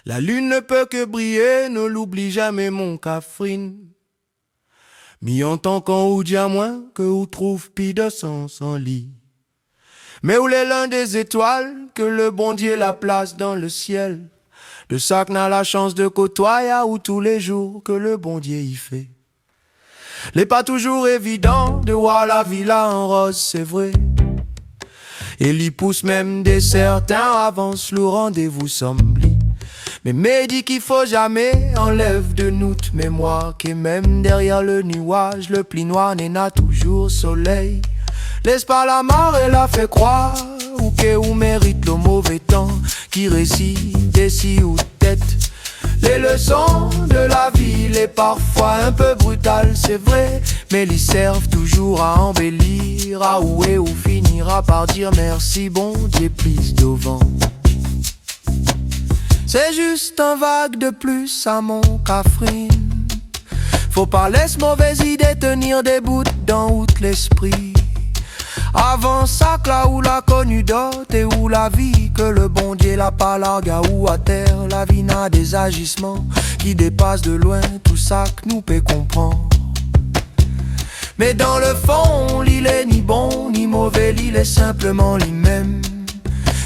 La lune ne peut que briller, ne l'oublie jamais mon Catherine. Mi entend quand ou dit à moins que ou trouve pis de sens en lit. Mais où est l'un des étoiles que le bon Dieu la place dans le ciel? De ça que n'a la chance de côtoyer ou tous les jours que le bon Dieu y fait. N'est pas toujours évident de voir la villa en rose, c'est vrai. Et l'y pousse même des certains avance le rendez-vous semble. Mais dit qu'il faut jamais enlève de notre mémoire que même derrière le nuage, le pli noir n'a toujours soleil. Laisse pas la mare et la fait croire ou que ou mérite le mauvais temps qui récite ici ou tête. Les leçons de la vie, les parfois un peu brutales, c'est vrai, mais ils servent toujours à embellir, à où et où finira par dire merci bon Dieu plus devant. C'est juste un vague de plus à mon Catherine. Faut pas laisser mauvaise idée tenir des bouts dans out l'esprit. Avant ça que là où la connu d'autres et où la vie que le bon Dieu la pas larga ou à terre, la vie n'a des agissements qui dépassent de loin tout ça que nous peut comprendre. Mais dans le fond, l'île est ni bon ni mauvais, l'île est simplement lui-même.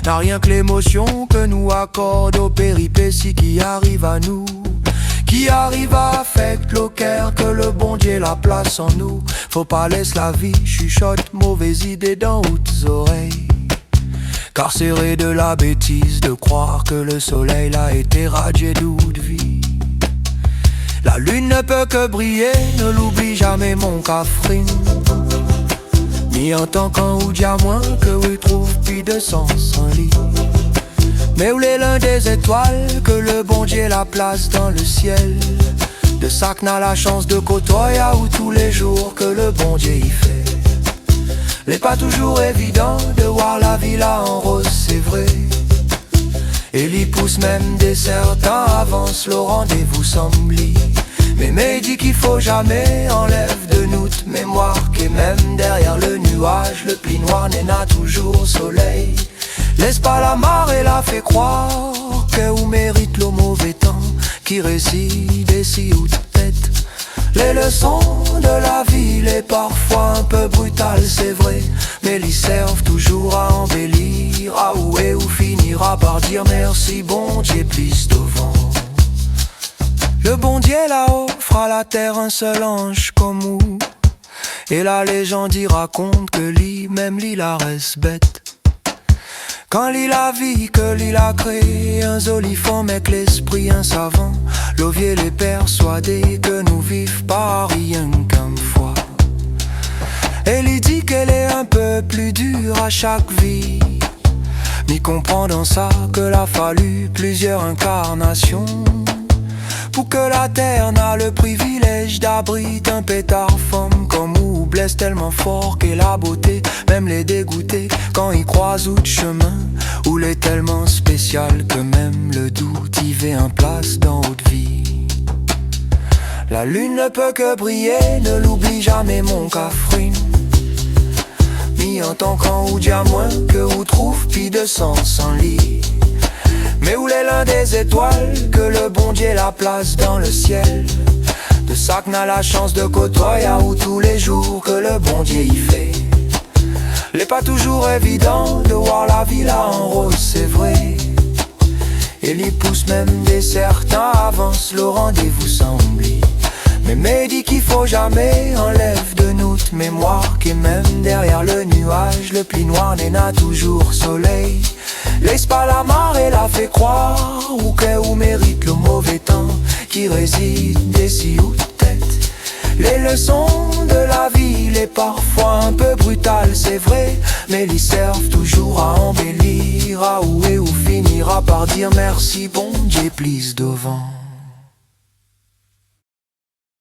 N'a rien que l'émotion que nous accorde aux péripéties qui arrivent à nous, qui arrive à affecter le cœur que le bon Dieu la place en nous. Faut pas laisser la vie chuchote mauvaise idée dans hautes oreilles, carcéré de la bêtise de croire que le soleil l'a été radié d'où de vie. La lune ne peut que briller, ne l'oublie jamais mon Catherine. Ni en tant qu'un ou dia moins que oui trouve plus de sens en lit. Mais où est l'un des étoiles que le bon Dieu la place dans le ciel? De ça que n'a la chance de côtoyer ou tous les jours que le bon Dieu y fait. N'est pas toujours évident de voir la villa en rose, c'est vrai. Et l'y pousse même des certains avance le rendez-vous semble. Mais dit qu'il faut jamais enlève de notre mémoire que même derrière le nuage, le pli noir n'a toujours soleil. Laisse pas la mare et la fait croire que ou mérite le mauvais temps qui réside ici ou tête. Les leçons de la vie, les parfois un peu brutales, c'est vrai, mais ils servent toujours à embellir, à où et où finira par dire merci bon Dieu plus devant. Le bon Dieu là-haut fera la terre un seul ange comme où, et la légende y raconte que même l'île la reste bête. Quand l'île a vie, que l'île a créé un olifant, mec l'esprit un savant, l'ovier les persuadés que nous vivons pas rien qu'une fois. Et l'île dit qu'elle est un peu plus dure à chaque vie, m'y comprend ça que l'a fallu plusieurs incarnations pour que la terre n'a le privilège d'abriter un pétard femme comme où blesse tellement fort qu'est la beauté même les dégoûter quand ils croisent ou de chemin où l'est tellement spécial que même le doute y fait un place dans haute vie. La lune ne peut que briller, ne l'oublie jamais mon Catherine. Mi en tant qu'en ou dia moins que ou trouve pis de sens en lit. Mais où est l'un des étoiles que le bon Dieu la place dans le ciel? De ça que n'a la chance de côtoyer ou tous les jours que le bon Dieu y fait. N'est pas toujours évident de voir la villa en rose, c'est vrai. Et l'y pousse même des certains avance le rendez-vous semble. Mais dit qu'il faut jamais enlève de notre mémoire que même derrière le nuage, le pli noir n'a toujours soleil. Laisse pas la mare et la fait croire ou que ou mérite le mauvais temps qui réside ici ou tête. Les leçons de la vie, les parfois un peu brutales, c'est vrai, mais ils servent toujours à embellir, à où et où finira par dire merci bon Dieu plus devant.